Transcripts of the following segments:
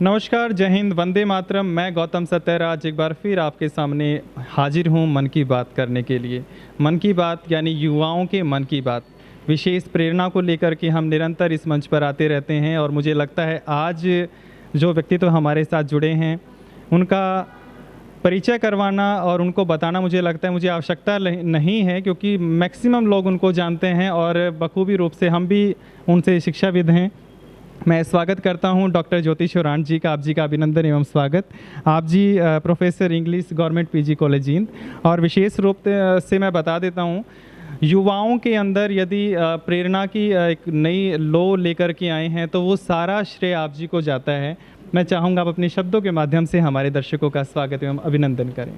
नमस्कार, जय हिंद, वंदे मातरम। मैं गौतम सत्यराज एक बार फिर आपके सामने हाजिर हूँ मन की बात करने के लिए। मन की बात यानी युवाओं के मन की बात, विशेष प्रेरणा को लेकर के हम निरंतर इस मंच पर आते रहते हैं और मुझे लगता है आज जो व्यक्तित्व हमारे साथ जुड़े हैं उनका परिचय करवाना और उनको बताना मुझे लगता है मुझे आवश्यकता नहीं है, क्योंकि मैक्सिमम लोग उनको जानते हैं और बखूबी रूप से हम भी उनसे शिक्षाविद हैं। मैं स्वागत करता हूं डॉक्टर ज्योति शोरान जी का। आप जी का अभिनंदन एवं स्वागत। आप जी professor English government PG college Jind, और विशेष रूप से मैं बता देता हूं, युवाओं के अंदर यदि प्रेरणा की एक नई लो लेकर के आए हैं तो वो सारा श्रेय आप जी को जाता है। मैं चाहूँगा आप अपने शब्दों के माध्यम से हमारे दर्शकों का स्वागत एवं अभिनंदन करें।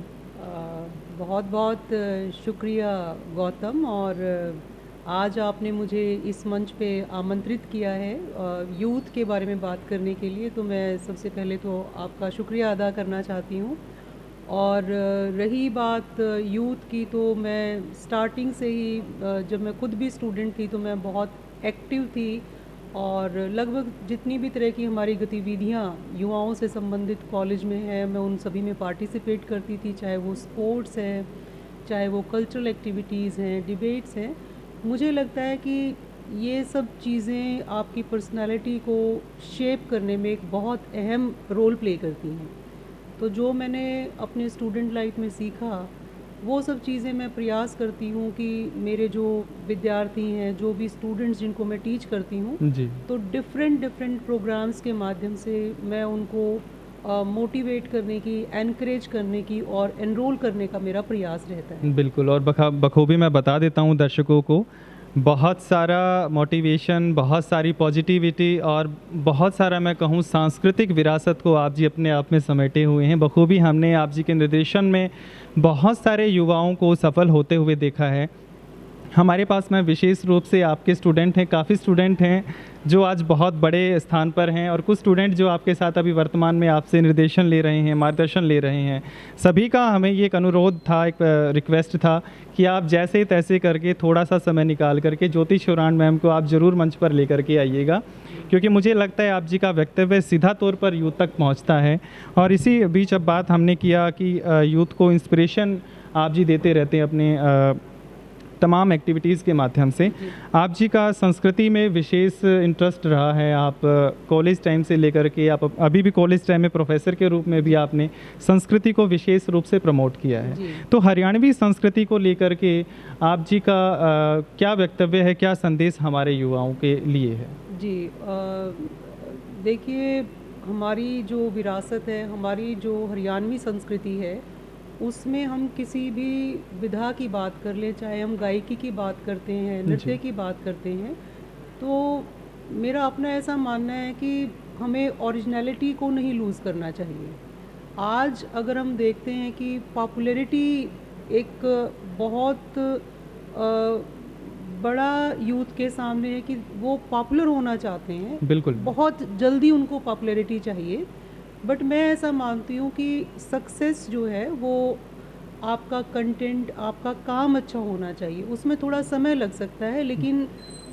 बहुत बहुत शुक्रिया गौतम, और आज आपने मुझे इस मंच पे आमंत्रित किया है यूथ के बारे में बात करने के लिए। तो मैं सबसे पहले तो आपका शुक्रिया अदा करना चाहती हूँ। और रही बात यूथ की, तो मैं स्टार्टिंग से ही जब मैं खुद भी स्टूडेंट थी तो मैं बहुत एक्टिव थी, और लगभग जितनी भी तरह की हमारी गतिविधियाँ युवाओं से संबंधित कॉलेज में है, मैं उन सभी में पार्टिसिपेट करती थी, चाहे वो स्पोर्ट्स है, चाहे वो कल्चरल एक्टिविटीज़ हैं, डिबेट्स हैं। मुझे लगता है कि ये सब चीज़ें आपकी पर्सनालिटी को शेप करने में एक बहुत अहम रोल प्ले करती हैं। तो जो मैंने अपने स्टूडेंट लाइफ में सीखा, वो सब चीज़ें मैं प्रयास करती हूँ कि मेरे जो विद्यार्थी हैं, जो भी स्टूडेंट्स जिनको मैं टीच करती हूँ, जी, तो डिफरेंट प्रोग्राम्स के माध्यम से मैं उनको मोटिवेट करने की, एनकरेज करने की और एनरोल करने का मेरा प्रयास रहता है। बिल्कुल। और बखूबी मैं बता देता हूँ दर्शकों को, बहुत सारा मोटिवेशन, बहुत सारी पॉजिटिविटी और बहुत सारा मैं कहूँ सांस्कृतिक विरासत को आप जी अपने आप में समेटे हुए हैं। बखूबी हमने आप जी के निर्देशन में बहुत सारे युवाओं को सफल होते हुए देखा है। हमारे पास में विशेष रूप से आपके स्टूडेंट हैं, काफ़ी स्टूडेंट हैं जो आज बहुत बड़े स्थान पर हैं, और कुछ स्टूडेंट जो आपके साथ अभी वर्तमान में आपसे निर्देशन ले रहे हैं, मार्गदर्शन ले रहे हैं। सभी का हमें ये एक अनुरोध था, एक रिक्वेस्ट था कि आप जैसे तैसे करके थोड़ा सा समय निकाल करके ज्योति शोरान मैम को आप ज़रूर मंच पर लेकर के आइएगा, क्योंकि मुझे लगता है आप जी का वक्तव्य सीधा तौर पर यूथ तक पहुँचता है। और इसी बीच अब बात हमने किया कि यूथ को इंस्पिरेशन आप जी देते रहते हैं अपने तमाम एक्टिविटीज़ के माध्यम से। आप जी का संस्कृति में विशेष इंटरेस्ट रहा है। आप कॉलेज टाइम से लेकर के आप अभी भी कॉलेज टाइम में प्रोफेसर के रूप में भी आपने संस्कृति को विशेष रूप से प्रमोट किया है। तो हरियाणवी संस्कृति को लेकर के आप जी का क्या वक्तव्य है, क्या संदेश हमारे युवाओं के लिए है? जी, देखिए, हमारी जो विरासत है, हमारी जो हरियाणवी संस्कृति है, उसमें हम किसी भी विधा की बात कर लें, चाहे हम गायकी की बात करते हैं, नृत्य की बात करते हैं, तो मेरा अपना ऐसा मानना है कि हमें ओरिजिनलिटी को नहीं लूज़ करना चाहिए। आज अगर हम देखते हैं कि पॉपुलैरिटी एक बहुत बड़ा यूथ के सामने है कि वो पॉपुलर होना चाहते हैं, बिल्कुल। बहुत जल्दी उनको पॉपुलैरिटी चाहिए। बट मैं ऐसा मानती हूँ कि सक्सेस जो है वो आपका कंटेंट, आपका काम अच्छा होना चाहिए। उसमें थोड़ा समय लग सकता है, लेकिन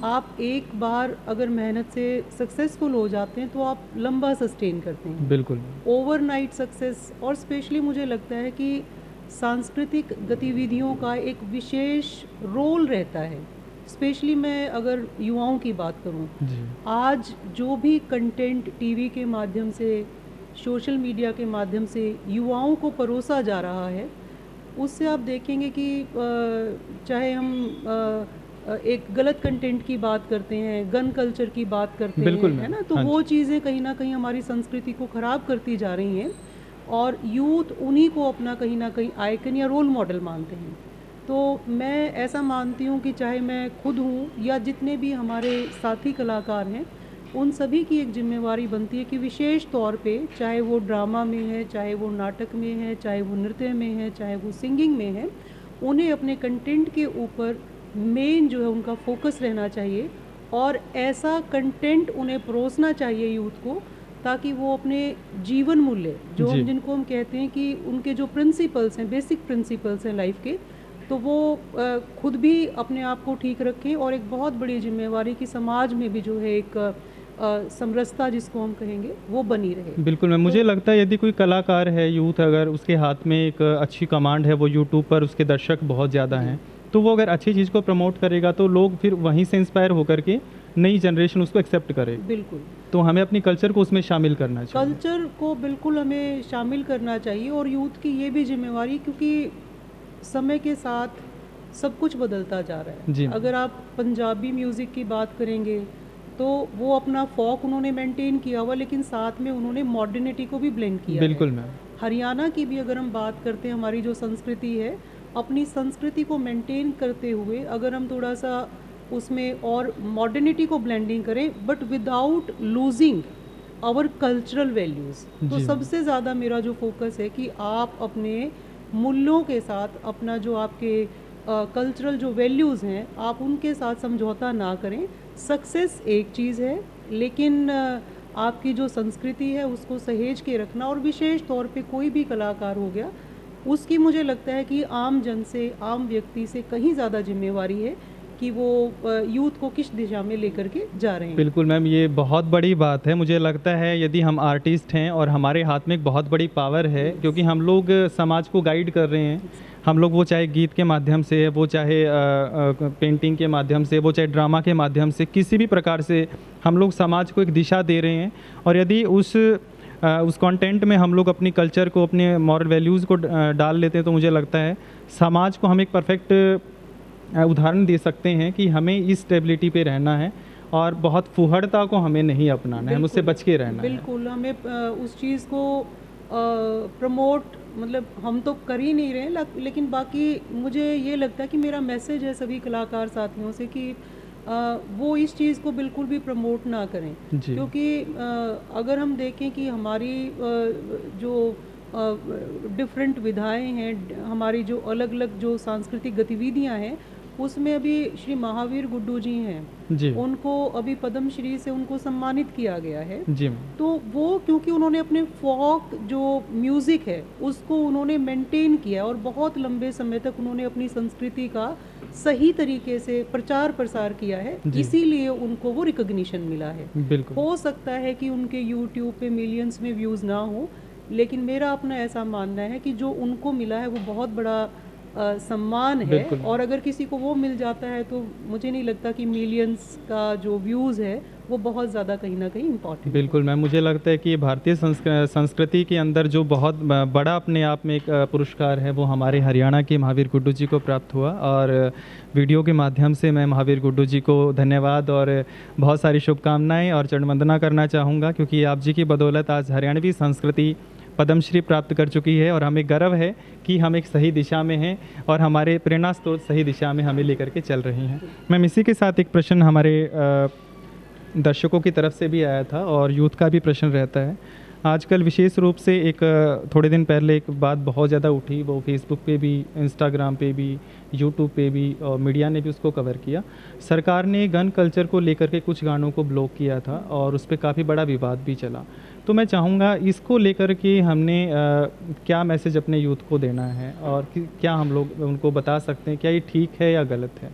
आप एक बार अगर मेहनत से सक्सेसफुल हो जाते हैं तो आप लंबा सस्टेन करते हैं। बिल्कुल। ओवरनाइट सक्सेस, और स्पेशली मुझे लगता है कि सांस्कृतिक गतिविधियों का एक विशेष रोल रहता है। स्पेशली मैं अगर युवाओं की बात करूं, आज जो भी कंटेंट टीवी के माध्यम से, सोशल मीडिया के माध्यम से युवाओं को परोसा जा रहा है, उससे आप देखेंगे कि चाहे हम एक गलत कंटेंट की बात करते हैं, गन कल्चर की बात करते हैं, है ना, तो वो चीज़ें कहीं ना कहीं हमारी संस्कृति को ख़राब करती जा रही हैं, और यूथ उन्हीं को अपना कहीं ना कहीं आइकन या रोल मॉडल मानते हैं। तो मैं ऐसा मानती हूँ कि चाहे मैं खुद हूँ या जितने भी हमारे साथी कलाकार हैं, उन सभी की एक जिम्मेवारी बनती है कि विशेष तौर पे, चाहे वो ड्रामा में है, चाहे वो नाटक में है, चाहे वो नृत्य में है, चाहे वो सिंगिंग में है, उन्हें अपने कंटेंट के ऊपर मेन जो है उनका फोकस रहना चाहिए, और ऐसा कंटेंट उन्हें परोसना चाहिए यूथ को, ताकि वो अपने जीवन मूल्य जो जिनको हम कहते हैं कि उनके जो प्रिंसिपल्स हैं, बेसिक प्रिंसिपल्स हैं लाइफ के, तो वो खुद भी अपने आप को ठीक रखें, और एक बहुत बड़ी जिम्मेवारी कि समाज में भी जो है एक समरसता जिसको हम कहेंगे वो बनी रहे। बिल्कुल मैम, मुझे लगता है यदि कोई कलाकार है यूथ, अगर उसके हाथ में एक अच्छी कमांड है, वो यूट्यूब पर उसके दर्शक बहुत ज़्यादा हैं, तो वो अगर अच्छी चीज़ को प्रमोट करेगा तो लोग फिर वहीं से इंस्पायर होकर के नई जनरेशन उसको एक्सेप्ट करे। बिल्कुल, तो हमें अपनी कल्चर को उसमें शामिल करना चाहिए। कल्चर को बिल्कुल हमें शामिल करना चाहिए, और यूथ की ये भी जिम्मेवारी, क्योंकि समय के साथ सब कुछ बदलता जा रहा जी है। मैम। अगर आप पंजाबी म्यूज़िक की बात करेंगे तो वो अपना फोक उन्होंने मेंटेन किया हुआ, लेकिन साथ में उन्होंने मॉडर्निटी को भी ब्लेंड किया है। बिल्कुल मैम। हरियाणा की भी अगर हम बात करते हैं, हमारी जो संस्कृति है, अपनी संस्कृति को मेंटेन करते हुए अगर हम थोड़ा सा उसमें और मॉडर्निटी को ब्लेंडिंग करें, but without losing our cultural values, तो जी। सबसे ज़्यादा मेरा जो फोकस है कि आप अपने मूल्यों के साथ, अपना जो आपके कल्चरल जो वैल्यूज़ हैं, आप उनके साथ समझौता ना करें। सक्सेस एक चीज़ है, लेकिन आपकी जो संस्कृति है उसको सहेज के रखना, और विशेष तौर पे कोई भी कलाकार हो गया, उसकी मुझे लगता है कि आम जन से, आम व्यक्ति से कहीं ज़्यादा जिम्मेवारी है कि वो यूथ को किस दिशा में लेकर के जा रहे हैं। बिल्कुल मैम, ये बहुत बड़ी बात है। मुझे लगता है यदि हम आर्टिस्ट हैं और हमारे हाथ में एक बहुत बड़ी पावर है, क्योंकि हम लोग समाज को गाइड कर रहे हैं। हम लोग, वो चाहे गीत के माध्यम से, वो चाहे पेंटिंग के माध्यम से, वो चाहे ड्रामा के माध्यम से, किसी भी प्रकार से हम लोग समाज को एक दिशा दे रहे हैं। और यदि उस कंटेंट में हम लोग अपनी कल्चर को, अपने मॉरल वैल्यूज़ को डाल लेते हैं, तो मुझे लगता है समाज को हम एक परफेक्ट उदाहरण दे सकते हैं कि हमें इस स्टेबिलिटी पे रहना है और बहुत फुहड़ता को हमें नहीं अपनाना है, हमें उससे बच के रहना है। बिल्कुल, हमें उस चीज़ को प्रमोट, मतलब हम तो कर ही नहीं रहे हैं, लेकिन बाकी मुझे ये लगता है कि मेरा मैसेज है सभी कलाकार साथियों से कि वो इस चीज़ को बिल्कुल भी प्रमोट ना करें। जी। क्योंकि अगर हम देखें कि हमारी जो डिफरेंट विधाएं हैं, हमारी जो अलग अलग जो सांस्कृतिक गतिविधियां हैं, उसमें अभी श्री महावीर गुड्डू जी हैं, जी। उनको अभी पद्मश्री से उनको सम्मानित किया गया है। जी। तो वो क्योंकि उन्होंने अपने फोक जो म्यूज़िक है उसको उन्होंने मेंटेन किया, और बहुत लंबे समय तक उन्होंने अपनी संस्कृति का सही तरीके से प्रचार प्रसार किया है, इसीलिए उनको वो रिकॉग्निशन मिला है। बिल्कुल। हो सकता है कि उनके यूट्यूब पे मिलियंस में व्यूज़ ना हो, लेकिन मेरा अपना ऐसा मानना है कि जो उनको मिला है वो बहुत बड़ा सम्मान है, और अगर किसी को वो मिल जाता है तो मुझे नहीं लगता कि मिलियंस का जो व्यूज़ है वो बहुत ज़्यादा कहीं ना कहीं इम्पॉर्टेंट। बिल्कुल मैम, मुझे लगता है कि भारतीय संस्कृति के अंदर जो बहुत बड़ा अपने आप में एक पुरस्कार है, वो हमारे हरियाणा के महावीर गुड्डू जी को प्राप्त हुआ। और वीडियो के माध्यम से मैं महावीर गुड्डू जी को धन्यवाद और बहुत सारी शुभकामनाएं और चरण वंदना करना चाहूँगा, क्योंकि आप जी की बदौलत आज हरियाणवी संस्कृति पद्मश्री प्राप्त कर चुकी है, और हमें गर्व है कि हम एक सही दिशा में हैं और हमारे प्रेरणा स्रोत सही दिशा में हमें लेकर के चल रही हैं। मैम, इसी के साथ एक प्रश्न हमारे दर्शकों की तरफ से भी आया था, और यूथ का भी प्रश्न रहता है। आजकल विशेष रूप से एक थोड़े दिन पहले एक बात बहुत ज़्यादा उठी, वो फेसबुक पे भी, इंस्टाग्राम पे भी, यूट्यूब पे भी, और मीडिया ने भी उसको कवर किया। सरकार ने गन कल्चर को लेकर के कुछ गानों को ब्लॉक किया था, और उस पर काफ़ी बड़ा विवाद भी चला। तो मैं चाहूँगा इसको लेकर के हमने क्या मैसेज अपने यूथ को देना है, और क्या हम लोग उनको बता सकते हैं, क्या ये ठीक है या गलत है?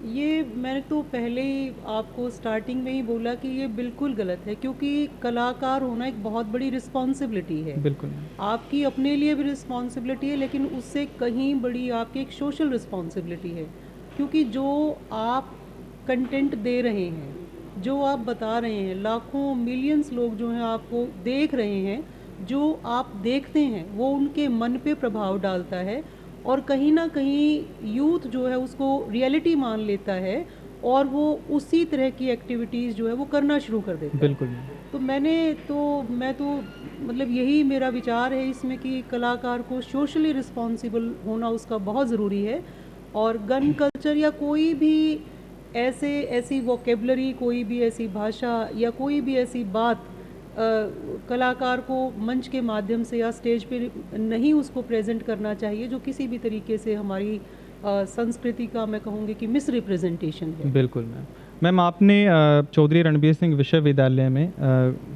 ये मैंने तो पहले ही आपको स्टार्टिंग में ही बोला कि ये बिल्कुल गलत है, क्योंकि कलाकार होना एक बहुत बड़ी रिस्पॉन्सिबिलिटी है। बिल्कुल। आपकी अपने लिए भी रिस्पॉन्सिबिलिटी है, लेकिन उससे कहीं बड़ी आपकी एक सोशल रिस्पॉन्सिबिलिटी है, क्योंकि जो आप कंटेंट दे रहे हैं, जो आप बता रहे हैं, लाखों मिलियंस लोग जो हैं आपको देख रहे हैं, जो आप देखते हैं वो उनके मन पे प्रभाव डालता है, और कहीं ना कहीं यूथ जो है उसको रियलिटी मान लेता है, और वो उसी तरह की एक्टिविटीज़ जो है वो करना शुरू कर देता है। बिल्कुल। तो मैं तो मतलब यही मेरा विचार है इसमें कि कलाकार को सोशली रिस्पॉन्सिबल होना उसका बहुत ज़रूरी है, और गन कल्चर या कोई भी ऐसी वोकेबलरी, कोई भी ऐसी भाषा या कोई भी ऐसी बात कलाकार को मंच के माध्यम से या स्टेज पे नहीं उसको प्रेजेंट करना चाहिए, जो किसी भी तरीके से हमारी संस्कृति का, मैं कहूँगी कि मिस रिप्रेजेंटेशन है। बिल्कुल मैम, आपने चौधरी रणबीर सिंह विश्वविद्यालय में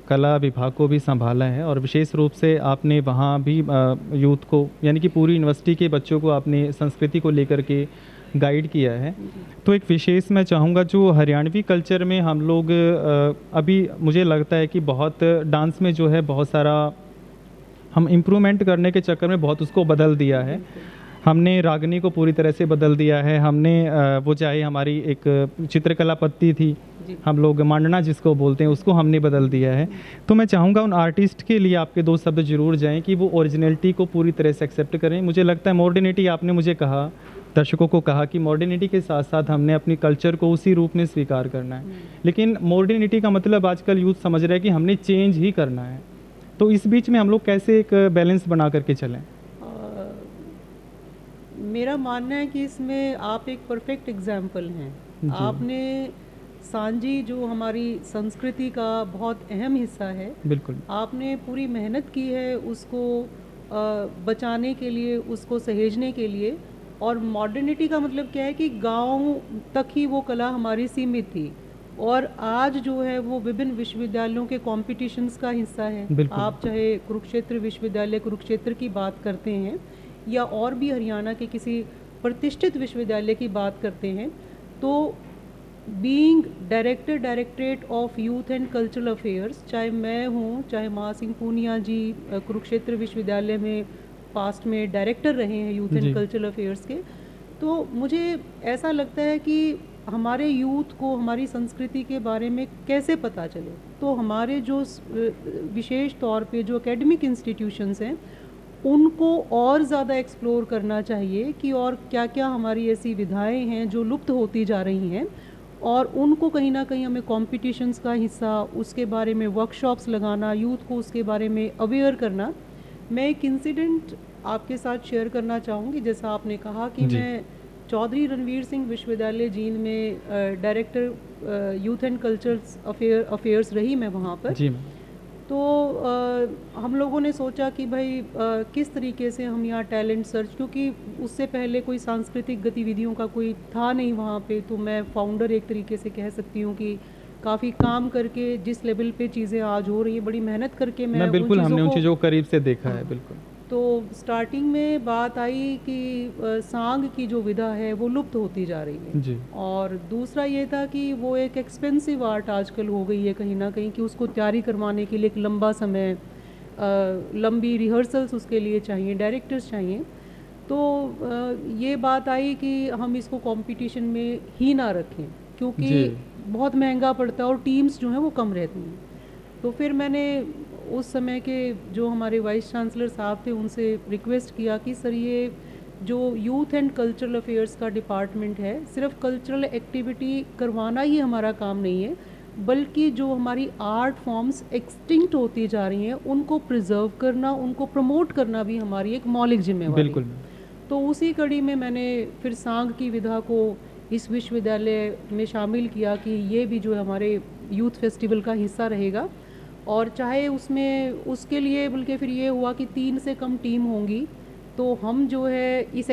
कला विभाग को भी संभाला है, और विशेष रूप से आपने वहाँ भी यूथ को, यानी कि पूरी यूनिवर्सिटी के बच्चों को आपने संस्कृति को लेकर के गाइड किया है। जी। तो एक विशेष मैं चाहूँगा जो हरियाणवी कल्चर में हम लोग अभी मुझे लगता है कि बहुत डांस में जो है बहुत सारा हम इम्प्रूवमेंट करने के चक्कर में बहुत उसको बदल दिया है। बिल्कुल। हमने रागनी को पूरी तरह से बदल दिया है। हमने वो चाहे हमारी एक चित्रकला पत्ती थी, जी। हम लोग मांडना जिसको बोलते हैं, उसको हमने बदल दिया है। तो मैं चाहूँगा उन आर्टिस्ट के लिए आपके 2 शब्द ज़रूर जाएँ कि वो ओरिजिनलिटी को पूरी तरह से एक्सेप्ट करें। मुझे लगता है मॉडर्निटी, आपने मुझे कहा, दर्शकों को कहा कि मॉडर्निटी के साथ-साथ हमने अपनी कल्चर को उसी रूप में स्वीकार करना है। लेकिन मॉडर्निटी का मतलब आजकल यूथ समझ रहा है कि हमने चेंज ही करना है। तो इस बीच में हम लोग कैसे एक बैलेंस बना करके चलें? मेरा मानना है कि इसमें आप एक परफेक्ट एग्जाम्पल हैं। जी। आपने सांजी जो हमारी संस्कृति का बहुत अहम हिस्सा है, बिल्कुल। आपने पूरी मेहनत की है उसको बचाने के लिए, उसको सहेजने के लिए। और मॉडर्निटी का मतलब क्या है कि गांव तक ही वो कला हमारी सीमित थी, और आज जो है वो विभिन्न विश्वविद्यालयों के कॉम्पिटिशन्स का हिस्सा है। बिल्कुल। आप चाहे कुरुक्षेत्र विश्वविद्यालय कुरुक्षेत्र की बात करते हैं, या और भी हरियाणा के किसी प्रतिष्ठित विश्वविद्यालय की बात करते हैं, तो being director directorate of youth and cultural affairs, चाहे मैं हूँ, चाहे महासिंह पूनिया जी कुरुक्षेत्र विश्वविद्यालय में पास्ट में डायरेक्टर रहे हैं यूथ जी। एंड कल्चरल अफेयर्स के, तो मुझे ऐसा लगता है कि हमारे यूथ को हमारी संस्कृति के बारे में कैसे पता चले। तो हमारे जो विशेष तौर पे जो एकेडमिक इंस्टीट्यूशंस हैं, उनको और ज़्यादा एक्सप्लोर करना चाहिए कि और क्या क्या हमारी ऐसी विधाएं हैं जो लुप्त होती जा रही हैं, और उनको कहीं ना कहीं हमें कॉम्पिटिशन्स का हिस्सा, उसके बारे में वर्कशॉप्स लगाना, यूथ को उसके बारे में अवेयर करना। मैं एक इंसिडेंट आपके साथ शेयर करना चाहूँगी। जैसा आपने कहा कि जी। मैं चौधरी रणवीर सिंह विश्वविद्यालय जींद में director youth and culture affairs रही मैं वहाँ पर। जी मैम। तो हम लोगों ने सोचा कि भाई किस तरीके से हम यहाँ टैलेंट सर्च, क्योंकि उससे पहले कोई सांस्कृतिक गतिविधियों का कोई था नहीं वहाँ पे, तो मैं फाउंडर एक तरीके से कह सकती हूँ कि काफ़ी काम करके जिस लेवल पे चीज़ें आज हो रही है, बड़ी मेहनत करके मैं बिल्कुल, हमने उन को, चीज़ों को करीब से देखा है। बिल्कुल। तो स्टार्टिंग में बात आई कि सांग की जो विधा है वो लुप्त होती जा रही है जी। और दूसरा ये था कि वो एक एक्सपेंसिव आर्ट आजकल हो गई है कहीं ना कहीं, कि उसको तैयारी करवाने के लिए एक लंबा समय, लंबी रिहर्सल्स उसके लिए चाहिए, डायरेक्टर्स चाहिए। तो ये बात आई कि हम इसको कंपटीशन में ही ना रखें, क्योंकि बहुत महंगा पड़ता है और टीम्स जो हैं वो कम रहती हैं। तो फिर मैंने उस समय के जो हमारे वाइस चांसलर साहब थे उनसे रिक्वेस्ट किया कि सर, ये जो यूथ एंड कल्चरल अफेयर्स का डिपार्टमेंट है, सिर्फ कल्चरल एक्टिविटी करवाना ही हमारा काम नहीं है, बल्कि जो हमारी आर्ट फॉर्म्स एक्सटिंक्ट होती जा रही हैं उनको प्रिजर्व करना, उनको प्रमोट करना भी हमारी एक मौलिक जिम्मेवारी। बिल्कुल। तो उसी कड़ी में मैंने फिर सांग की विधा को इस विश्वविद्यालय में शामिल किया कि ये भी जो है हमारे यूथ फेस्टिवल का हिस्सा रहेगा। और चाहे उसमें उसके लिए बल्कि फिर ये हुआ कि 3 से कम टीम होंगी तो हम जो है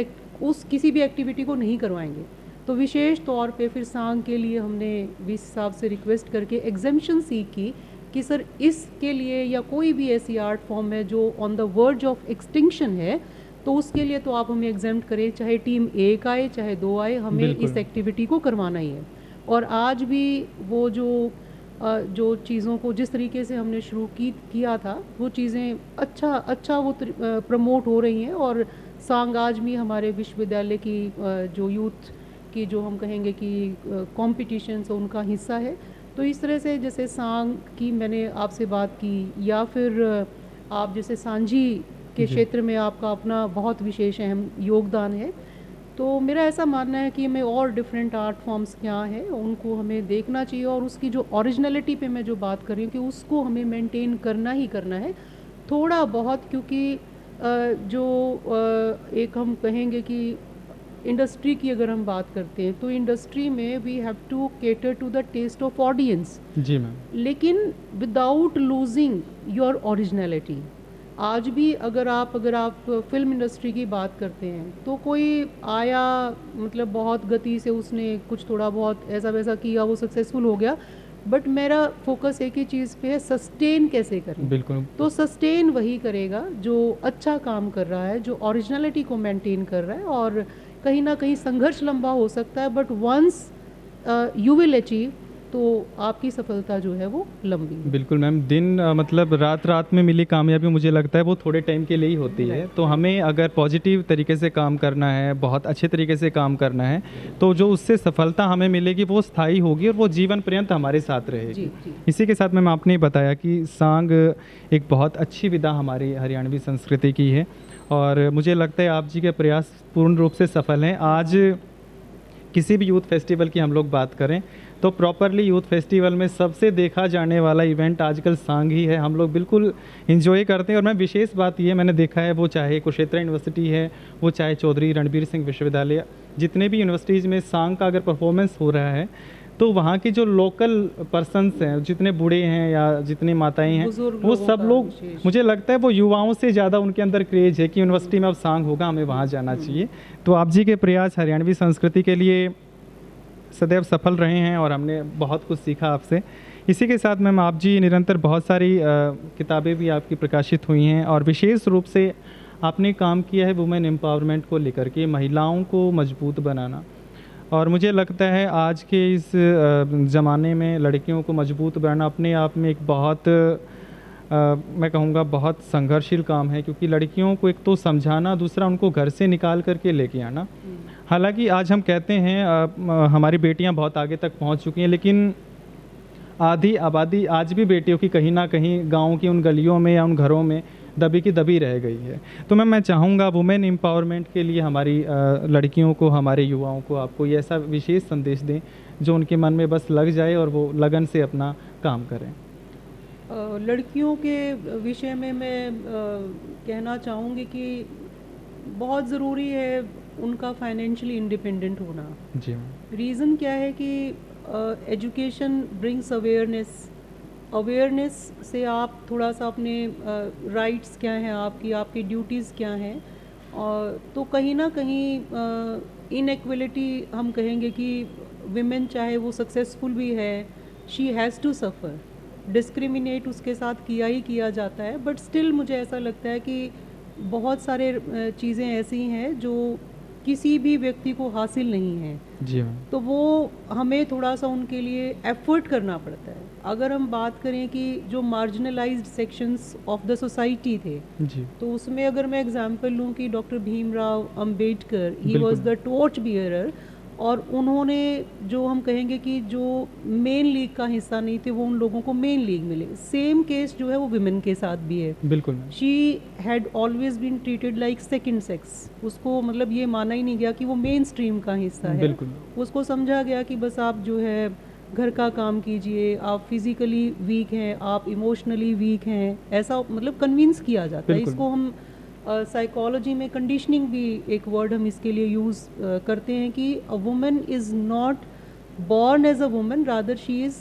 उस किसी भी एक्टिविटी को नहीं करवाएंगे। तो विशेष तौर पे फिर सांग के लिए हमने वीसी साहब से रिक्वेस्ट करके एग्जेम्पशन सीख की कि सर, इसके लिए या कोई भी ऐसी आर्ट फॉर्म है जो on the verge of extinction है, तो उसके लिए तो आप हमें एग्जेम्प्ट करें, चाहे टीम 1 आए चाहे 2 आए, हमें इस एक्टिविटी को करवाना ही है। और आज भी वो जो चीज़ों को जिस तरीके से हमने शुरू किया था वो चीज़ें अच्छा वो प्रमोट हो रही हैं। और सांग आज भी हमारे विश्वविद्यालय की जो यूथ की जो हम कहेंगे कि कॉम्पिटिशन्स उनका हिस्सा है। तो इस तरह से जैसे सांग की मैंने आपसे बात की, या फिर आप जैसे सांझी के क्षेत्र में आपका अपना बहुत विशेष अहम योगदान है। तो मेरा ऐसा मानना है कि हमें और डिफरेंट आर्ट फॉर्म्स क्या हैं उनको हमें देखना चाहिए, और उसकी जो ओरिजिनलिटी पे मैं जो बात कर रही हूँ कि उसको हमें मेंटेन करना ही करना है थोड़ा बहुत, क्योंकि जो एक हम कहेंगे कि इंडस्ट्री की अगर हम बात करते हैं तो इंडस्ट्री में we have to cater to the taste of audience. जी मैम। लेकिन विदाउट लूजिंग योर ओरिजिनलिटी। आज भी अगर आप फिल्म इंडस्ट्री की बात करते हैं तो कोई आया, मतलब बहुत गति से उसने कुछ थोड़ा बहुत ऐसा वैसा किया, वो सक्सेसफुल हो गया, बट मेरा फोकस एक ही चीज़ पे है, सस्टेन कैसे करें। बिल्कुल। तो सस्टेन वही करेगा जो अच्छा काम कर रहा है, जो ओरिजिनलिटी को मेंटेन कर रहा है। और कहीं ना कहीं संघर्ष लंबा हो सकता है, but once you will achieve, तो आपकी सफलता जो है वो लंबी है। बिल्कुल मैम, दिन मतलब रात रात में मिली कामयाबी मुझे लगता है वो थोड़े टाइम के लिए ही होती है। तो हमें अगर पॉजिटिव तरीके से काम करना है, बहुत अच्छे तरीके से काम करना है, तो जो उससे सफलता हमें मिलेगी वो स्थायी होगी और वो जीवन पर्यंत हमारे साथ रहेगी। जी। इसी के साथ मैम आपने बताया कि सांग एक बहुत अच्छी विधा हमारी हरियाणवी संस्कृति की है और मुझे लगता है आप जी के प्रयास पूर्ण रूप से सफल हैं। आज किसी भी यूथ फेस्टिवल की हम लोग बात करें तो प्रॉपरली यूथ फेस्टिवल में सबसे देखा जाने वाला इवेंट आजकल सांग ही है। हम लोग बिल्कुल इन्जॉय करते हैं और मैं विशेष बात ये मैंने देखा है, वो चाहे कुरुक्षेत्र यूनिवर्सिटी है, वो चाहे चौधरी रणबीर सिंह विश्वविद्यालय, जितने भी यूनिवर्सिटीज़ में सांग का अगर परफॉर्मेंस हो रहा है तो वहाँ की जो लोकल पर्सनस हैं, जितने बूढ़े हैं या जितनी माताएं हैं, बुजुर्ग वो लोगों सब का लोग, विशेष। मुझे लगता है वो युवाओं से ज़्यादा उनके अंदर क्रेज है कि यूनिवर्सिटी में अब सांग होगा, हमें वहाँ जाना चाहिए। तो आप जी के प्रयास हरियाणवी संस्कृति के लिए सदैव सफल रहे हैं और हमने बहुत कुछ सीखा आपसे। इसी के साथ मैम आप जी निरंतर बहुत सारी किताबें भी आपकी प्रकाशित हुई हैं और विशेष रूप से आपने काम किया है वुमेन एम्पावरमेंट को लेकर के, महिलाओं को मजबूत बनाना। और मुझे लगता है आज के इस ज़माने में लड़कियों को मजबूत बनाना अपने आप में एक बहुत मैं कहूँगा बहुत संघर्षशील काम है, क्योंकि लड़कियों को एक तो समझाना, दूसरा उनको घर से निकाल करके लेके आना। हालांकि आज हम कहते हैं हमारी बेटियां बहुत आगे तक पहुंच चुकी हैं, लेकिन आधी आबादी आज भी बेटियों की कहीं ना कहीं गांव की उन गलियों में या उन घरों में दबी की दबी रह गई है। तो मैं चाहूँगा वुमेन एम्पावरमेंट के लिए हमारी लड़कियों को, हमारे युवाओं को आप कोई ऐसा विशेष संदेश दें जो उनके मन में बस लग जाए और वो लगन से अपना काम करें। लड़कियों के विषय में मैं कहना चाहूँगी कि बहुत ज़रूरी है उनका फाइनेंशियली इंडिपेंडेंट होना। जी। रीज़न क्या है कि एजुकेशन ब्रिंग्स अवेयरनेस, अवेयरनेस से आप थोड़ा सा अपने राइट्स क्या हैं आपकी, आपकी ड्यूटीज़ क्या हैं, और तो कहीं ना कहीं इनइक्वलिटी हम कहेंगे कि विमेन चाहे वो सक्सेसफुल भी है, she has to suffer, discriminate उसके साथ किया ही किया जाता है, बट स्टिल मुझे ऐसा लगता है कि बहुत सारे चीज़ें ऐसी हैं जो किसी भी व्यक्ति को हासिल नहीं है। जी। तो वो हमें थोड़ा सा उनके लिए एफर्ट करना पड़ता है। अगर हम बात करें कि जो marginalised sections of the society थे, जी। तो उसमें अगर मैं एग्जांपल लूँ कि doctor Bhimrao Ambedkar, he was the torch bearer, और उन्होंने जो हम कहेंगे कि जो मेन लीग का हिस्सा नहीं थे वो उन लोगों को मेन लीग मिले। सेम केस जो है वो विमेन के साथ भी है। बिल्कुल। She had always been treated like second sex, उसको मतलब ये माना ही नहीं गया कि वो मेन स्ट्रीम का हिस्सा है। बिल्कुल। उसको समझा गया कि बस आप जो है घर का काम कीजिए, आप फिजिकली वीक हैं, आप इमोशनली वीक हैं, ऐसा मतलब कन्विंस किया जाता है। इसको हम साइकोलॉजी में कंडीशनिंग भी एक वर्ड हम इसके लिए यूज़ करते हैं कि a woman is not born as a woman, rather she is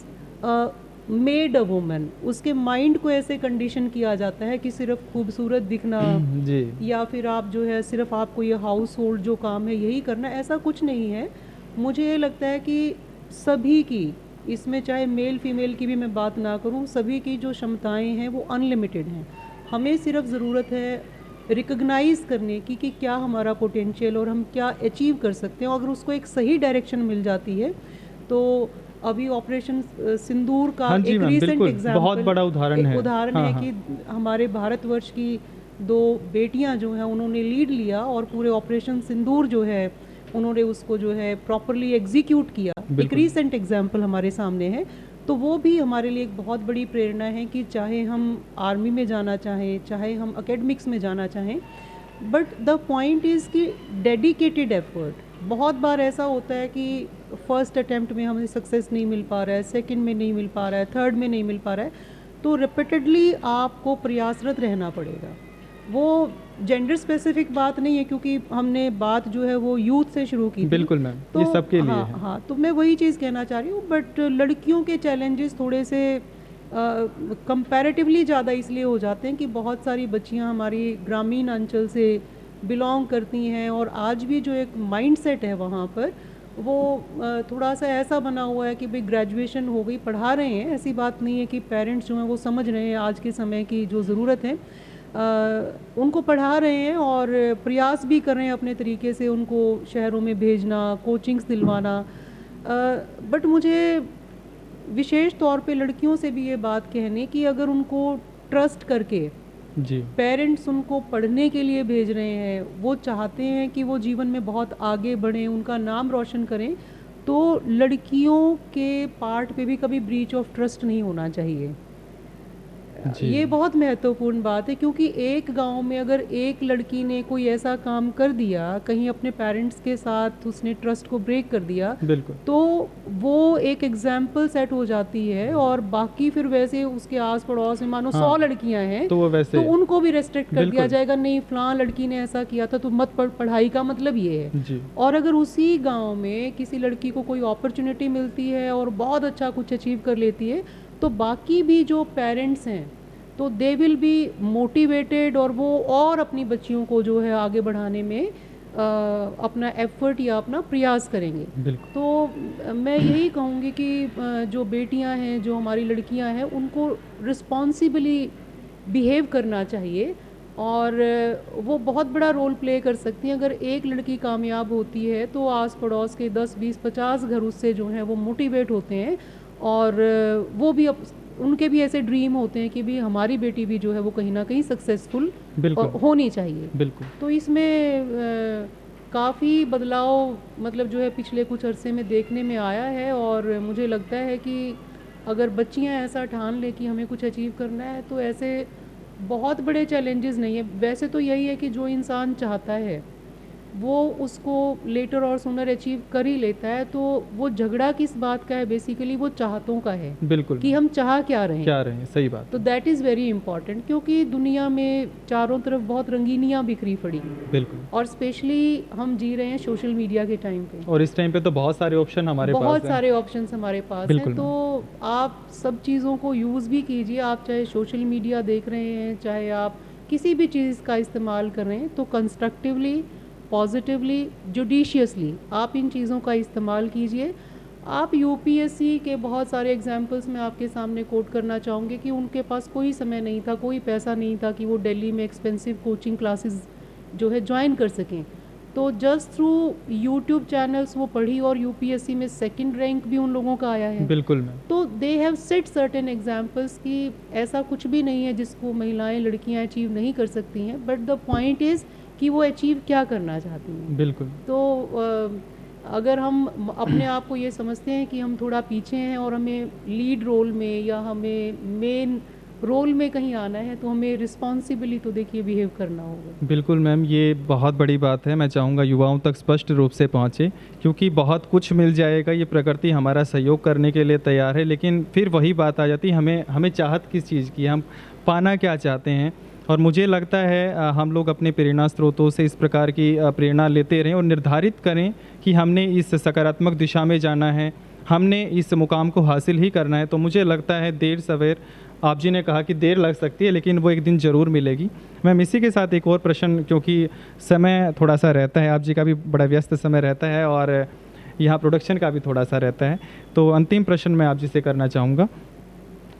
made a woman. उसके माइंड को ऐसे कंडीशन किया जाता है कि सिर्फ खूबसूरत दिखना जी। या फिर आप जो है सिर्फ आपको ये हाउस होल्ड जो काम है यही करना, ऐसा कुछ नहीं है। मुझे ये लगता है कि सभी की, इसमें चाहे मेल फीमेल की भी मैं बात ना करूं, सभी की जो क्षमताएं हैं वो अनलिमिटेड हैं। हमें सिर्फ ज़रूरत है रिकग्नाइज़ करने की कि क्या हमारा पोटेंशियल और हम क्या अचीव कर सकते हैं। अगर उसको एक सही डायरेक्शन मिल जाती है तो अभी ऑपरेशन सिंदूर का हाँ जी एक मैम, रीसेंट बिल्कुल, एग्जाम्पल, बहुत बड़ा उदाहरण है। उदाहरण हाँ, है हाँ। कि हमारे भारतवर्ष की 2 बेटियां जो हैं उन्होंने लीड लिया और पूरे ऑपरेशन सिंदूर जो है उन्होंने उसको जो है प्रॉपरली एग्जीक्यूट किया। एक रीसेंट एग्जाम्पल हमारे सामने है। तो वो भी हमारे लिए एक बहुत बड़ी प्रेरणा है कि चाहे हम आर्मी में जाना चाहें, चाहे हम एकेडमिक्स में जाना चाहें, बट द पॉइंट इज़ कि डेडिकेटेड एफर्ट। बहुत बार ऐसा होता है कि फर्स्ट अटेम्प्ट में हमें सक्सेस नहीं मिल पा रहा है, सेकंड में नहीं मिल पा रहा है, थर्ड में नहीं मिल पा रहा है, तो रिपीटेडली आपको प्रयासरत रहना पड़ेगा। वो जेंडर स्पेसिफिक बात नहीं है, क्योंकि हमने बात जो है वो यूथ से शुरू की थी। बिल्कुल मैम, तो ये सबके लिए हाँ है। हाँ, तो मैं वही चीज़ कहना चाह रही हूँ। बट लड़कियों के चैलेंजेस थोड़े से कंपैरेटिवली ज़्यादा इसलिए हो जाते हैं कि बहुत सारी बच्चियाँ हमारी ग्रामीण अंचल से बिलोंग करती हैं, और आज भी जो एक माइंडसेट है वहाँ पर वो थोड़ा सा ऐसा बना हुआ है कि भाई ग्रेजुएशन हो गई, पढ़ा रहे हैं, ऐसी बात नहीं है कि पेरेंट्स जो हैं वो समझ रहे हैं आज के समय की जो ज़रूरत है। उनको पढ़ा रहे हैं और प्रयास भी कर रहे हैं अपने तरीके से उनको शहरों में भेजना, कोचिंग्स दिलवाना। बट मुझे विशेष तौर पे लड़कियों से भी ये बात कहने कि अगर उनको ट्रस्ट करके जी पेरेंट्स उनको पढ़ने के लिए भेज रहे हैं, वो चाहते हैं कि वो जीवन में बहुत आगे बढ़ें, उनका नाम रोशन करें, तो लड़कियों के पार्ट पे भी कभी ब्रीच ऑफ ट्रस्ट नहीं होना चाहिए। जी ये बहुत महत्वपूर्ण बात है, क्योंकि एक गांव में अगर एक लड़की ने कोई ऐसा काम कर दिया, कहीं अपने पेरेंट्स के साथ उसने ट्रस्ट को ब्रेक कर दिया, बिल्कुल तो वो एक एग्जाम्पल सेट हो जाती है। और बाकी फिर वैसे उसके आस पड़ोस में मानो 100 लड़कियां हैं, तो वो वैसे तो उनको भी रेस्ट्रिक्ट कर दिया बिल्कुल। जाएगा, नहीं फलां लड़की ने ऐसा किया था तो मत पढ़, पढ़ाई का मतलब ये है। जी और अगर उसी गांव में किसी लड़की को कोई अपॉर्चुनिटी मिलती है और बहुत अच्छा कुछ अचीव कर लेती है, तो बाकी भी जो पेरेंट्स हैं तो दे विल बी मोटिवेटेड, और वो और अपनी बच्चियों को जो है आगे बढ़ाने में अपना एफर्ट या अपना प्रयास करेंगे। बिल्कुल तो मैं यही कहूँगी कि जो बेटियां हैं, जो हमारी लड़कियां हैं, उनको रिस्पॉन्सिबली बिहेव करना चाहिए, और वो बहुत बड़ा रोल प्ले कर सकती हैं। अगर एक लड़की कामयाब होती है तो आस पड़ोस के 10, 20, 50 घर उससे जो हैं वो मोटिवेट होते हैं, और वो भी उनके भी ऐसे ड्रीम होते हैं कि भी हमारी बेटी भी जो है वो कहीं ना कहीं सक्सेसफुल बिल्कुल होनी चाहिए। बिल्कुल तो इसमें काफ़ी बदलाव मतलब जो है पिछले कुछ अरसे में देखने में आया है, और मुझे लगता है कि अगर बच्चियां ऐसा ठान लें कि हमें कुछ अचीव करना है, तो ऐसे बहुत बड़े चैलेंजेस नहीं है। वैसे तो यही है कि जो इंसान चाहता है वो उसको लेटर और सूनर अचीव कर ही लेता है। तो वो झगड़ा किस बात का है, बेसिकली वो चाहतों का है बिल्कुल कि हम चाह क्या रहे हैं, सही बात। तो दैट इज़ वेरी इंपॉर्टेंट, क्योंकि दुनिया में चारों तरफ बहुत रंगीनियाँ बिखरी पड़ी, बिल्कुल, और स्पेशली हम जी रहे हैं सोशल मीडिया के टाइम पे, और इस टाइम पे तो बहुत सारे ऑप्शन हमारे पास हैं। बहुत सारे ऑप्शंस हमारे पास हैं। तो आप सब चीज़ों को यूज़ भी कीजिए। आप चाहे सोशल मीडिया देख रहे हैं, चाहे आप किसी भी चीज़ का इस्तेमाल कर रहे हैं, तो कंस्ट्रक्टिवली, पॉजिटिवली, जुडिशियसली आप इन चीज़ों का इस्तेमाल कीजिए। आप यूपीएससी के बहुत सारे एग्जाम्पल्स मैं आपके सामने कोट करना चाहूँगी कि उनके पास कोई समय नहीं था, कोई पैसा नहीं था कि वो दिल्ली में एक्सपेंसिव कोचिंग क्लासेस जो है ज्वाइन कर सकें। तो जस्ट थ्रू यूट्यूब चैनल्स वो पढ़ी, और यूपीएससी में सेकंड रैंक भी उन लोगों का आया है। बिल्कुल मैम। तो they have set certain examples कि ऐसा कुछ भी नहीं है जिसको महिलाएं, लड़कियां अचीव नहीं कर सकती हैं, बट द पॉइंट इज़ कि वो अचीव क्या करना चाहती हैं। बिल्कुल। तो अगर हम अपने आप को ये समझते हैं कि हम थोड़ा पीछे हैं और हमें लीड रोल में या हमें मेन रोल में कहीं आना है, तो हमें रिस्पॉन्सिबली तो देखिए बिहेव करना होगा। बिल्कुल मैम, ये बहुत बड़ी बात है। मैं चाहूँगा युवाओं तक स्पष्ट रूप से पहुँचे, क्योंकि बहुत कुछ मिल जाएगा, ये प्रकृति हमारा सहयोग करने के लिए तैयार है, लेकिन फिर वही बात आ जाती है, हमें चाहत किस चीज़ की, हम पाना क्या चाहते हैं। और मुझे लगता है हम लोग अपने प्रेरणा स्रोतों से इस प्रकार की प्रेरणा लेते रहें और निर्धारित करें कि हमने इस सकारात्मक दिशा में जाना है, हमने इस मुकाम को हासिल ही करना है। तो मुझे लगता है देर सवेर, आप जी ने कहा कि देर लग सकती है, लेकिन वो एक दिन ज़रूर मिलेगी। मैम, इसी के साथ एक और प्रश्न, क्योंकि समय थोड़ा सा रहता है, आप जी का भी बड़ा व्यस्त समय रहता है और यहाँ प्रोडक्शन का भी थोड़ा सा रहता है, तो अंतिम प्रश्न मैं आप जी से करना चाहूँगा।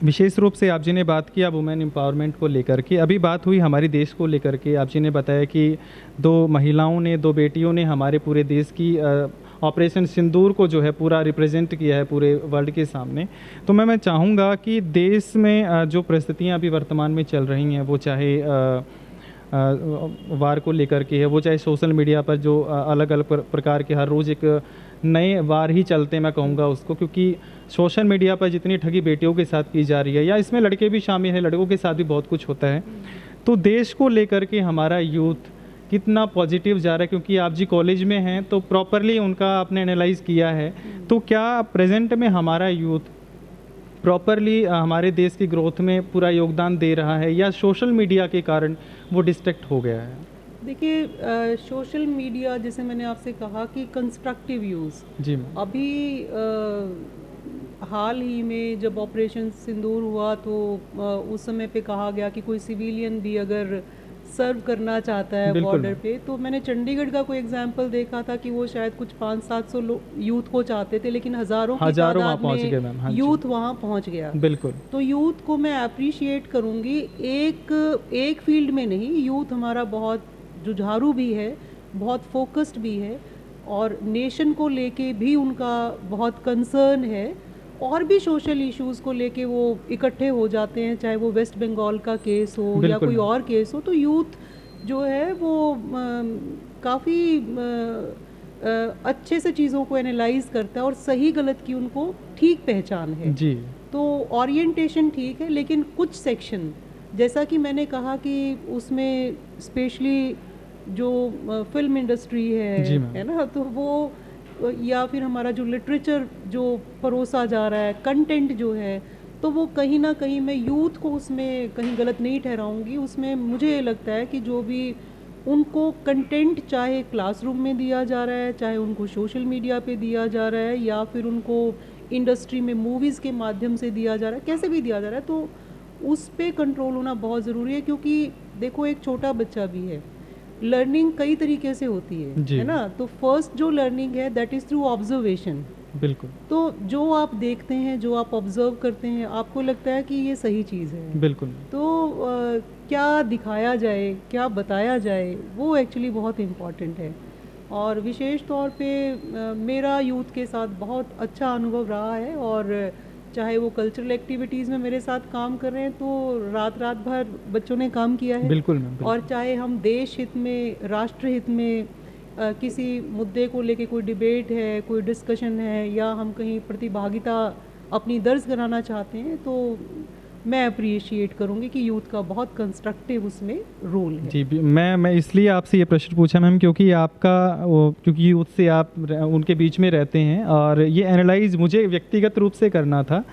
विशेष रूप से आप जी ने बात की अब वुमेन एम्पावरमेंट को लेकर के, अभी बात हुई हमारे देश को लेकर के। आप जी ने बताया कि 2 महिलाओं ने, 2 बेटियों ने हमारे पूरे देश की ऑपरेशन सिंदूर को जो है पूरा रिप्रेजेंट किया है पूरे वर्ल्ड के सामने। तो मैं चाहूँगा कि देश में जो परिस्थितियाँ अभी वर्तमान में चल रही हैं, वो चाहे वार को लेकर के है, वो चाहे सोशल मीडिया पर जो अलग अलग प्रकार के हर रोज़ एक नए वार ही चलते हैं, मैं कहूँगा उसको, क्योंकि सोशल मीडिया पर जितनी ठगी बेटियों के साथ की जा रही है, या इसमें लड़के भी शामिल हैं, लड़कों के साथ भी बहुत कुछ होता है। तो देश को लेकर के हमारा यूथ कितना पॉजिटिव जा रहा है, क्योंकि आप जी कॉलेज में हैं तो प्रॉपरली उनका आपने एनालाइज किया है, तो क्या प्रेजेंट में हमारा यूथ प्रॉपरली हमारे देश की ग्रोथ में पूरा योगदान दे रहा है, या सोशल मीडिया के कारण वो डिस्ट्रैक्ट हो गया है? देखिए, सोशल मीडिया, जैसे मैंने आपसे कहा कि कंस्ट्रक्टिव यूज़, जी अभी हाल ही में जब ऑपरेशन सिंदूर हुआ तो उस समय पे कहा गया कि कोई सिविलियन भी अगर सर्व करना चाहता है बिल्कुल बॉर्डर मैम। पे। तो मैंने चंडीगढ़ का कोई एग्जांपल देखा था कि वो शायद कुछ 500-700 यूथ को चाहते थे, लेकिन हज़ारों की हज़ारों वहाँ तादाद पहुँच गए में मैम, हाँ जी। यूथ वहाँ पहुँच गया। बिल्कुल, तो यूथ को मैं अप्रिशिएट करूँगी, एक फील्ड में नहीं, यूथ हमारा बहुत जुझारू भी है, बहुत फोकस्ड भी है, और नेशन को लेके भी उनका बहुत कंसर्न है, और भी सोशल इश्यूज़ को लेके वो इकट्ठे हो जाते हैं, चाहे वो वेस्ट बंगाल का केस हो या बिल्कुल कोई मैम। और केस हो। तो यूथ जो है वो काफ़ी अच्छे से चीज़ों को एनालाइज करता है, और सही गलत की उनको ठीक पहचान है। जी, तो ओरिएंटेशन ठीक है, लेकिन कुछ सेक्शन, जैसा कि मैंने कहा कि उसमें स्पेशली जो फिल्म इंडस्ट्री जी मैम। है ना, तो वो या फिर हमारा जो लिटरेचर जो परोसा जा रहा है, कंटेंट जो है, तो वो कहीं ना कहीं मैं यूथ को उसमें कहीं गलत नहीं ठहराऊंगी। उसमें मुझे ये लगता है कि जो भी उनको कंटेंट, चाहे क्लासरूम में दिया जा रहा है, चाहे उनको सोशल मीडिया पे दिया जा रहा है, या फिर उनको इंडस्ट्री में मूवीज़ के माध्यम से दिया जा रहा है, कैसे भी दिया जा रहा है, तो उस पे कंट्रोल होना बहुत ज़रूरी है। क्योंकि देखो, एक छोटा बच्चा भी है, लर्निंग कई तरीके से होती जी, है ना। तो फर्स्ट जो लर्निंग है दैट इज़ थ्रू ऑब्जर्वेशन। बिल्कुल, तो जो आप देखते हैं, जो आप ऑब्जर्व करते हैं, आपको लगता है कि ये सही चीज़ है, बिल्कुल। तो क्या दिखाया जाए, क्या बताया जाए, वो एक्चुअली बहुत इम्पॉर्टेंट है। और विशेष तौर पे मेरा यूथ के साथ बहुत अच्छा अनुभव रहा है, और चाहे वो कल्चरल एक्टिविटीज़ में मेरे साथ काम कर रहे हैं, तो रात रात भर बच्चों ने काम किया है। बिल्कुल मैम, और बिल्कुल। चाहे हम देश हित में, राष्ट्र हित में किसी मुद्दे को लेके कोई डिबेट है, कोई डिस्कशन है, या हम कहीं प्रतिभागिता अपनी दर्ज कराना चाहते हैं, तो मैं अप्रिशिएट करूँगी कि यूथ का बहुत कंस्ट्रक्टिव उसमें रोल है। जी, मैं इसलिए आपसे ये प्रश्न पूछा मैम, क्योंकि आपका वो, क्योंकि यूथ से आप उनके बीच में रहते हैं, और ये एनालाइज़ मुझे व्यक्तिगत रूप से करना था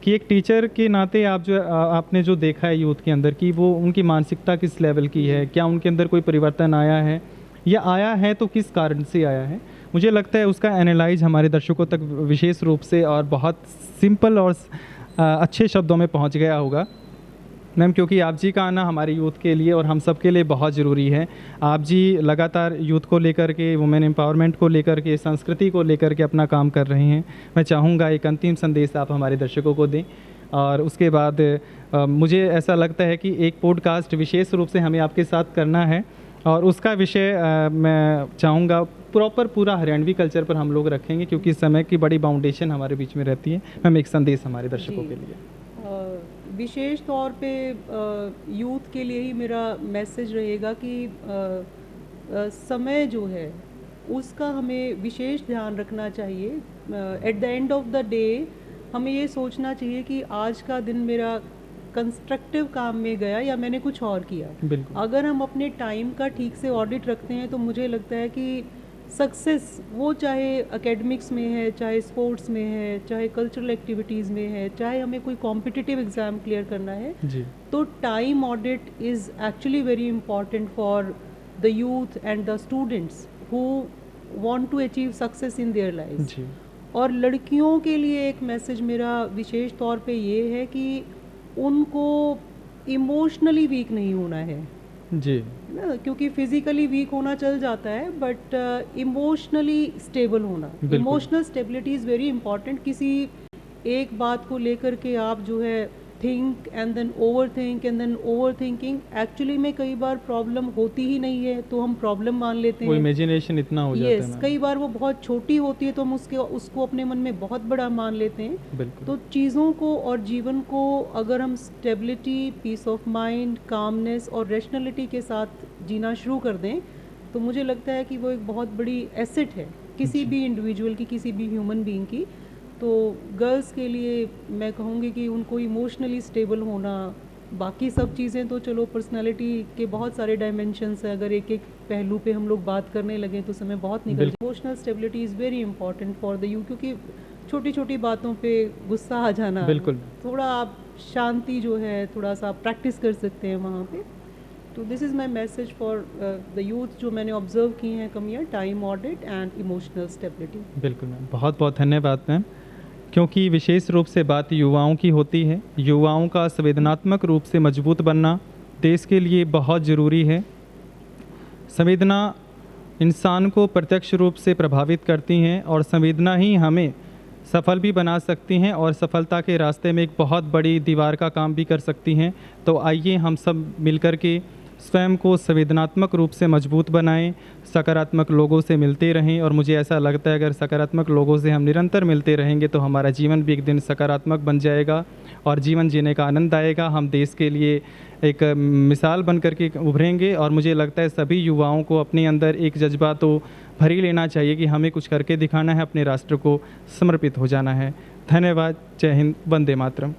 कि एक टीचर के नाते आप जो आपने जो देखा है यूथ के अंदर, कि वो उनकी मानसिकता किस लेवल की है, क्या उनके अंदर कोई परिवर्तन आया है, या आया है तो किस कारण से आया है। मुझे लगता है उसका एनालाइज़ हमारे दर्शकों तक विशेष रूप से और बहुत सिंपल और अच्छे शब्दों में पहुंच गया होगा मैम, क्योंकि आप जी का आना हमारे यूथ के लिए और हम सब के लिए बहुत ज़रूरी है। आप जी लगातार यूथ को लेकर के, वुमेन एम्पावरमेंट को लेकर के, संस्कृति को लेकर के अपना काम कर रहे हैं। मैं चाहूँगा एक अंतिम संदेश आप हमारे दर्शकों को दें, और उसके बाद मुझे ऐसा लगता है कि एक पॉडकास्ट विशेष रूप से हमें आपके साथ करना है, और उसका विषय मैं चाहूँगा प्रॉपर पूरा हरियाणवी कल्चर पर हम लोग रखेंगे, क्योंकि समय की बड़ी बाउंडेशन हमारे बीच में रहती है। मैम, एक संदेश हमारे दर्शकों जी। के लिए। विशेष तौर पे यूथ के लिए ही मेरा मैसेज रहेगा कि समय जो है उसका हमें विशेष ध्यान रखना चाहिए। At the end of the day हमें ये सोचना चाहिए कि आज का दिन मेरा कंस्ट्रक्टिव काम में गया या मैंने कुछ और किया। बिल्कुल, अगर हम अपने टाइम का ठीक से ऑडिट रखते हैं, तो मुझे लगता है कि सक्सेस, वो चाहे एकेडमिक्स में है, चाहे स्पोर्ट्स में है, चाहे कल्चरल एक्टिविटीज़ में है, चाहे हमें कोई कॉम्पिटिटिव एग्ज़ाम क्लियर करना है, जी, तो time audit is actually very important for the youth and the students who want to achieve success in their life. जी, और लड़कियों के लिए एक मैसेज मेरा विशेष तौर पे ये है कि उनको इमोशनली वीक नहीं होना है जी, ना, क्योंकि फिजिकली वीक होना चल जाता है, बट इमोशनली स्टेबल होना, बिल्कुल, emotional stability is very important. किसी एक बात को लेकर के आप जो है think and then over thinking, actually में कई बार प्रॉब्लम होती ही नहीं है, तो हम प्रॉब्लम मान लेते वो हैं। इमेजिनेशन इतना हो जाता है यस, मैम। कई बार वो बहुत छोटी होती है, तो हम उसको अपने मन में बहुत बड़ा मान लेते हैं। बिल्कुल, तो चीज़ों को और जीवन को अगर हम stability, peace of mind, calmness और रैशनैलिटी के साथ जीना शुरू कर दें, तो मुझे लगता है कि वो एक बहुत बड़ी एसेट है किसी जी, भी इंडिविजुअल की, किसी भी ह्यूमन बीइंग की। तो गर्ल्स के लिए मैं कहूँगी कि उनको इमोशनली स्टेबल होना, बाकी सब चीज़ें तो चलो पर्सनालिटी के बहुत सारे डायमेंशंस हैं, अगर एक एक पहलू पे हम लोग बात करने लगें तो समय बहुत निकल जाए। Emotional stability is very important for the you, क्योंकि छोटी छोटी बातों पे गुस्सा आ जाना, बिल्कुल, थोड़ा आप शांति जो है थोड़ा सा प्रैक्टिस कर सकते हैं वहाँ पे। तो this is my message for the youth, जो मैंने ऑब्जर्व की हैं कमियाँ, time audit and emotional stability. बिल्कुल मैम, बहुत बहुत धन्यवाद मैम, क्योंकि विशेष रूप से बात युवाओं की होती है। युवाओं का संवेदनात्मक रूप से मजबूत बनना, देश के लिए बहुत ज़रूरी है। संवेदना इंसान को प्रत्यक्ष रूप से प्रभावित करती हैं और संवेदना ही हमें सफल भी बना सकती हैं और सफलता के रास्ते में एक बहुत बड़ी दीवार का काम भी कर सकती हैं। तो आइए हम सब मिलकर के स्वयं को संवेदनात्मक रूप से मजबूत बनाएं, सकारात्मक लोगों से मिलते रहें। और मुझे ऐसा लगता है अगर सकारात्मक लोगों से हम निरंतर मिलते रहेंगे तो हमारा जीवन भी एक दिन सकारात्मक बन जाएगा और जीवन जीने का आनंद आएगा। हम देश के लिए एक मिसाल बन कर के उभरेंगे। और मुझे लगता है सभी युवाओं को अपने अंदर एक जज्बा तो भर ही लेना चाहिए कि हमें कुछ करके दिखाना है, अपने राष्ट्र को समर्पित हो जाना है। धन्यवाद। जय हिंद। वंदे मातरम।